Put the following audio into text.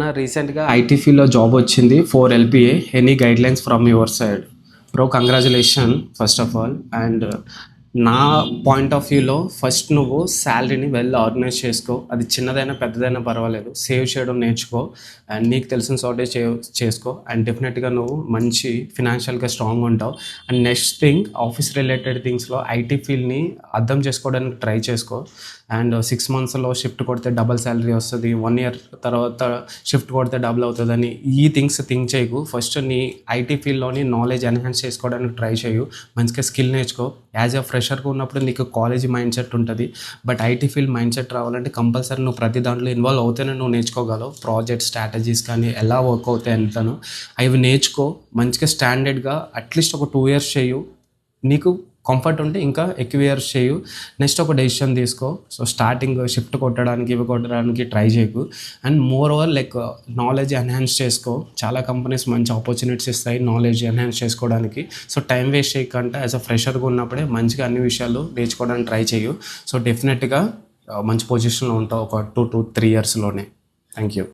నా రీసెంట్గా ఐటీ ఫీల్డ్లో జాబ్ వచ్చింది 4 LPA. Any guide lines from your side? Bro, congratulation first of all. And నా పాయింట్ ఆఫ్ వ్యూలో ఫస్ట్ నువ్వు శాలరీని వెల్ ఆర్గనైజ్ చేసుకో. అది చిన్నదైనా పెద్దదైనా పర్వాలేదు, సేవ్ చేయడం నేర్చుకో. అండ్ నీకు తెలిసిన చోటే చేసుకో. అండ్ డెఫినెట్గా నువ్వు మంచి ఫినాన్షియల్గా స్ట్రాంగ్ ఉంటావు. And next thing, office related థింగ్స్లో ఐటీ ఫీల్డ్ని అర్థం చేసుకోవడానికి ట్రై చేసుకో. అండ్ 6 monthsలో షిఫ్ట్ కొడితే డబల్ శాలరీ వస్తుంది, 1 year తర్వాత షిఫ్ట్ కొడితే డబుల్ అవుతుందని ఈ థింగ్స్ థింక్ చేయకు. ఫస్ట్ నీ ఐటీ ఫీల్డ్లోని నాలెడ్జ్ ఎన్హాన్స్ చేసుకోవడానికి ట్రై చేయు. మంచిగా స్కిల్ నేర్చుకో. యాజ్ ఎ ఫ్రెషర్గా ఉన్నప్పుడు నీకు కాలేజ్ మైండ్ సెట్ ఉంటుంది, but IT field mind set రావాలంటే కంపల్సరీ నువ్వు ప్రతి దాంట్లో ఇన్వాల్వ్ అవుతేనే నువ్వు నేర్చుకోగలవు. ప్రాజెక్ట్ స్ట్రాటజీస్ కానీ ఎలా వర్క్ అవుతాయి ఎంతను అవి నేర్చుకో. మంచిగా స్టాండర్డ్గా అట్లీస్ట్ ఒక 2 years చేయు. నీకు కంఫర్ట్ ఉంటే ఇంకా ఎక్కువ ఇయర్స్ చేయు. నెక్స్ట్ ఒక డెసిషన్ తీసుకో. సో స్టార్టింగ్ షిఫ్ట్ కొట్టడానికి ఇవి కొట్టడానికి ట్రై చేయకు. And more over knowledge enhance చేసుకో. చాలా కంపెనీస్ మంచి ఆపర్చునిటీస్ ఇస్తాయి నాలెడ్జ్ ఎన్హాన్స్ చేసుకోవడానికి. సో టైం వేస్ట్ చేయకుండా యాజ్ అ ఫ్రెషర్గా ఉన్నప్పుడే మంచిగా అన్ని విషయాలు నేర్చుకోవడానికి ట్రై చేయు. సో డెఫినెట్గా మంచి పొజిషన్లో ఉంటావు ఒక 2 to 3 yearsలోనే. Thank you.